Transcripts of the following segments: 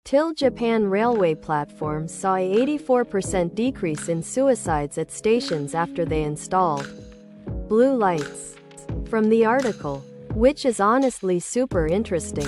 TIL Japan railway platforms saw a 84% decrease in suicides at stations after they installed blue lights. From the article, which is honestly super interesting.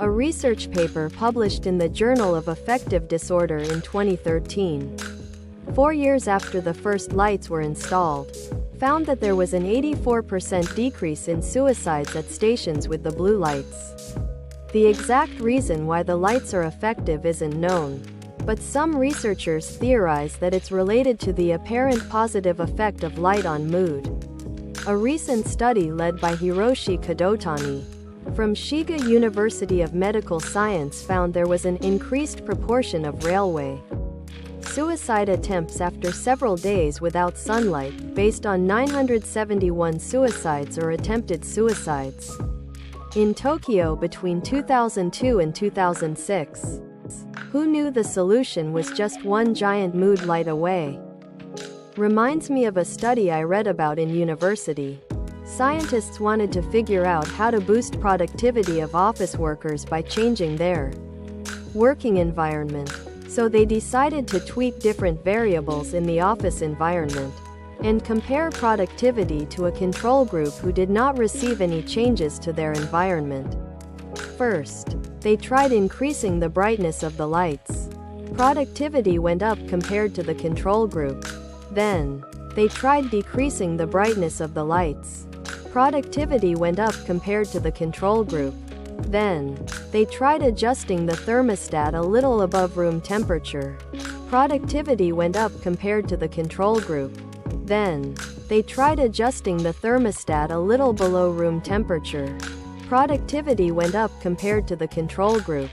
A research paper published in the Journal of Affective Disorder in 2013, 4 years after the first lights were installed, found that there was an 84% decrease in suicides at stations with the blue lights. The exact reason why the lights are effective isn't known, but some researchers theorize that it's related to the apparent positive effect of light on mood. A recent study led by Hiroshi Kadotani from Shiga University of Medical Science found there was an increased proportion of railway suicide attempts after several days without sunlight, based on 971 suicides or attempted suicides in Tokyo between 2002 and 2006. Who knew the solution was just one giant mood light away? Reminds me of a study I read about in university. Scientists wanted to figure out how to boost productivity of office workers by changing their working environment. So they decided to tweak different variables in the office environment and compare productivity to a control group who did not receive any changes to their environment. First, they tried increasing the brightness of the lights. Productivity went up compared to the control group. Then, they tried decreasing the brightness of the lights. Productivity went up compared to the control group. Then, they tried adjusting the thermostat a little above room temperature. Productivity went up compared to the control group. Then, they tried adjusting the thermostat a little below room temperature. Productivity went up compared to the control group.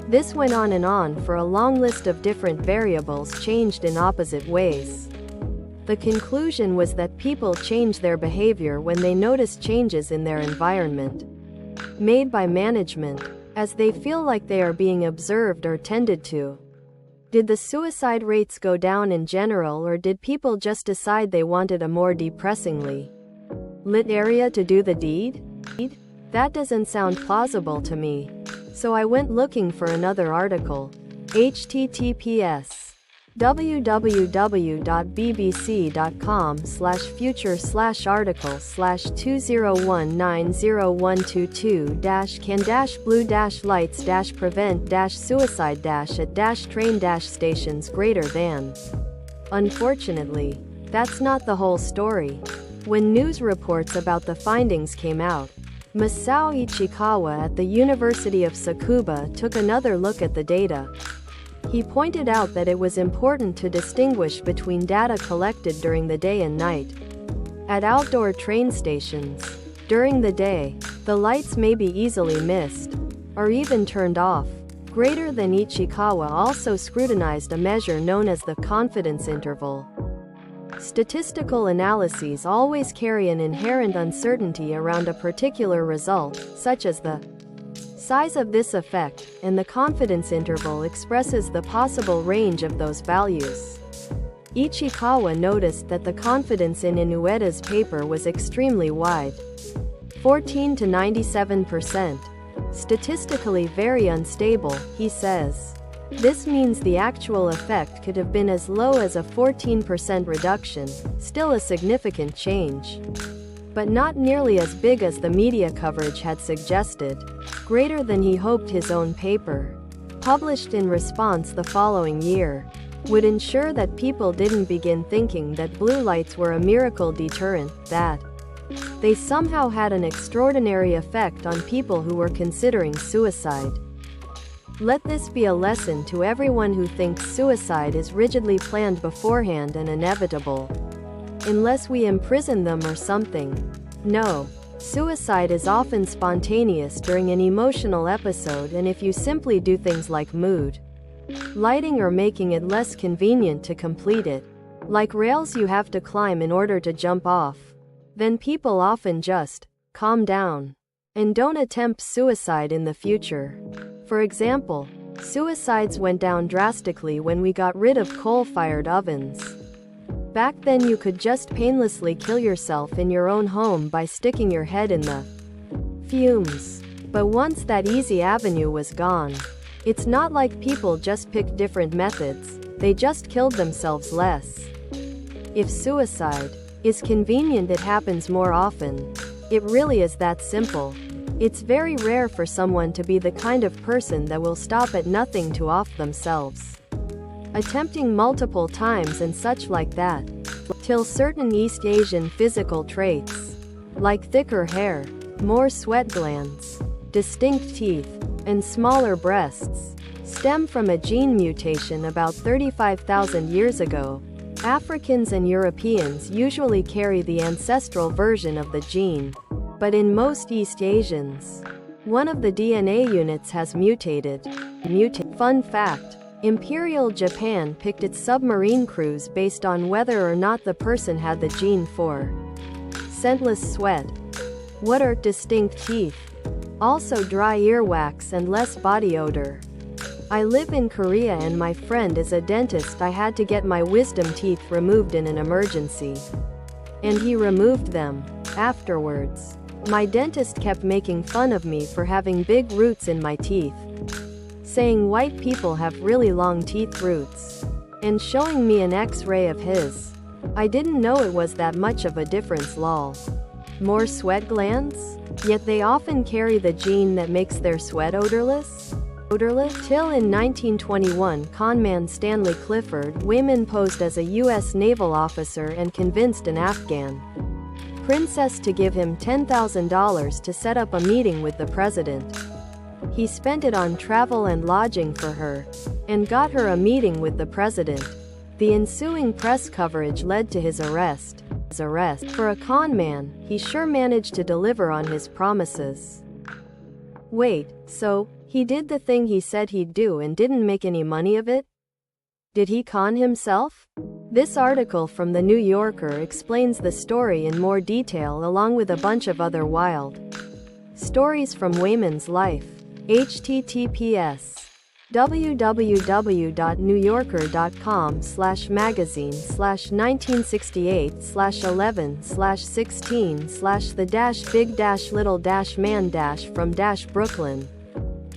This went on and on for a long list of different variables changed in opposite ways. The conclusion was that people change their behavior when they notice changes in their environment made by management, as they feel like they are being observed or tended to. Did the suicide rates go down in general, or did people just decide they wanted a more depressingly lit area to do the deed? That doesn't sound plausible to me. So I went looking for another article. https://future/article/2019-0122-can-blue-lights-prevent-suicide-at-train-stations greater than. Unfortunately, that's not the whole story. When news reports about the findings came out, Masao Ichikawa at the University of Tsukuba took another look at the data. He pointed out that it was important to distinguish between data collected during the day and night. At outdoor train stations, during the day, the lights may be easily missed, or even turned off. Greater than Ichikawa also scrutinized a measure known as the confidence interval. Statistical analyses always carry an inherent uncertainty around a particular result, such as the size of this effect, and the confidence interval expresses the possible range of those values. Ichikawa noticed that the confidence in Inueta's paper was extremely wide, 14 to 97%. Statistically very unstable, he says. This means the actual effect could have been as low as a 14% reduction, still a significant change, but not nearly as big as the media coverage had suggested. Greater than he hoped. His own paper, published in response the following year, would ensure that people didn't begin thinking that blue lights were a miracle deterrent, that they somehow had an extraordinary effect on people who were considering suicide. Let this be a lesson to everyone who thinks suicide is rigidly planned beforehand and inevitable, unless we imprison them or something. No. Suicide is often spontaneous during an emotional episode, and if you simply do things like mood lighting or making it less convenient to complete it, like rails you have to climb in order to jump off, then people often just calm down and don't attempt suicide in the future. For example, suicides went down drastically when we got rid of coal-fired ovens. Back then you could just painlessly kill yourself in your own home by sticking your head in the fumes. But once that easy avenue was gone, It's not like people just picked different methods, they just killed themselves less. If suicide is convenient, it happens more often. It really is that simple. It's very rare for someone to be the kind of person that will stop at nothing to off themselves. Attempting multiple times and such like that. Till certain East Asian physical traits, like thicker hair, more sweat glands, distinct teeth, and smaller breasts, stem from a gene mutation about 35,000 years ago. Africans and Europeans usually carry the ancestral version of the gene, but in most East Asians, one of the DNA units has mutated. Fun fact: Imperial Japan picked its submarine crews based on whether or not the person had the gene for scentless sweat. What are distinct teeth? Also dry earwax and less body odor. I live in Korea and my friend is a dentist. I had to get my wisdom teeth removed in an emergency. And he removed them. Afterwards, my dentist kept making fun of me for having big roots in my teeth, saying white people have really long teeth roots, and showing me an x-ray of his. I didn't know it was that much of a difference, lol. More sweat glands? Yet they often carry the gene that makes their sweat odorless? Till in 1921, conman Stanley Clifford Wayman posed as a U.S. naval officer and convinced an Afghan princess to give him $10,000 to set up a meeting with the president. He spent it on travel and lodging for her, and got her a meeting with the president. The ensuing press coverage led to his arrest. For a con man, he sure managed to deliver on his promises. Wait, so he did the thing he said he'd do and didn't make any money of it? Did he con himself? This article from The New Yorker explains the story in more detail along with a bunch of other wild stories from Wayman's life. https www.newyorker.com/magazine/1968/11/16/the-big-little-man-from-Brooklyn.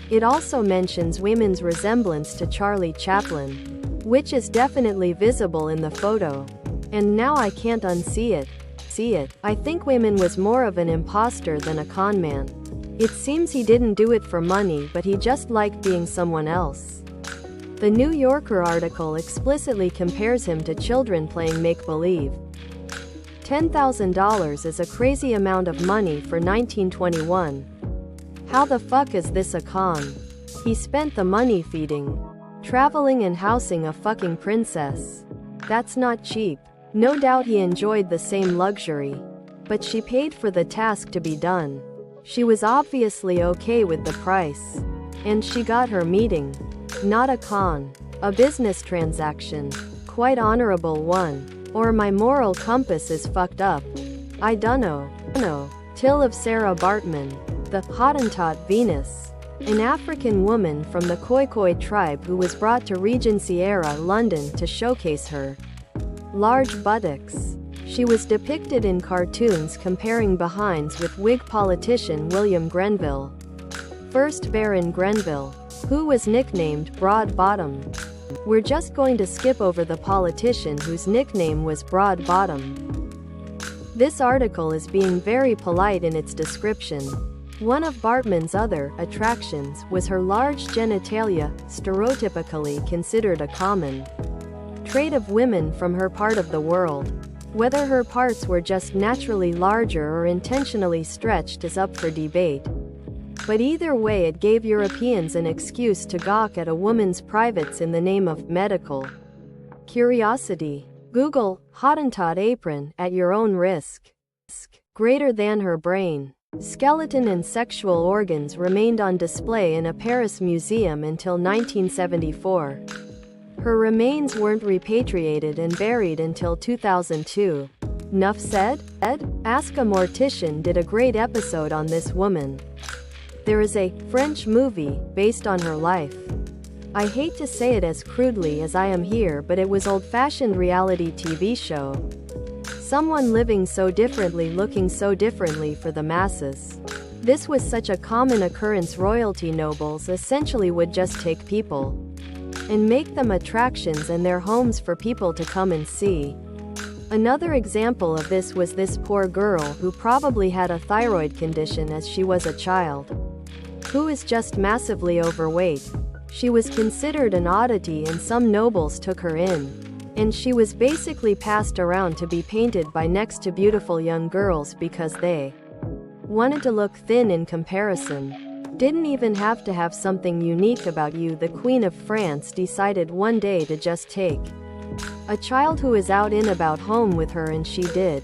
It also mentions Wayman's resemblance to Charlie Chaplin, which is definitely visible in the photo. And now I can't unsee it. I think Wayman was more of an imposter than a con man. It seems he didn't do it for money, but he just liked being someone else. The New Yorker article explicitly compares him to children playing make-believe. $10,000 is a crazy amount of money for 1921. How the fuck is this a con? He spent the money feeding, traveling and housing a fucking princess. That's not cheap. No doubt he enjoyed the same luxury, but she paid for the task to be done. She was obviously okay with the price, and she got her meeting. Not a con. A business transaction. Quite honorable one. Or my moral compass is fucked up. I dunno. Till of Sarah Bartman, the Hottentot Venus, an African woman from the Khoikhoi tribe who was brought to Regency-era London to showcase her large buttocks. She was depicted in cartoons comparing behinds with Whig politician William Grenville, 1st Baron Grenville, who was nicknamed Broad Bottom. We're just going to skip over the politician whose nickname was Broad Bottom. This article is being very polite in its description. One of Bartman's other attractions was her large genitalia, stereotypically considered a common trait of women from her part of the world. Whether her parts were just naturally larger or intentionally stretched is up for debate. But either way, it gave Europeans an excuse to gawk at a woman's privates in the name of medical curiosity. Google Hottentot apron at your own risk. Greater than her brain. Skeleton and sexual organs remained on display in a Paris museum until 1974. Her remains weren't repatriated and buried until 2002. Nuff said? Ask a Mortician did a great episode on this woman. There is a French movie based on her life. I hate to say it as crudely as I am here, but it was old-fashioned reality TV show. Someone living so differently, looking so differently for the masses. This was such a common occurrence royalty nobles essentially would just take people and make them attractions and their homes for people to come and see. Another example of this was this poor girl who probably had a thyroid condition as she was a child, who is just massively overweight. She was considered an oddity and some nobles took her in, and she was basically passed around to be painted by next to beautiful young girls because they wanted to look thin in comparison. Didn't even have to have something unique about you. The Queen of France decided one day to just take a child who is out and about home with her, and she did.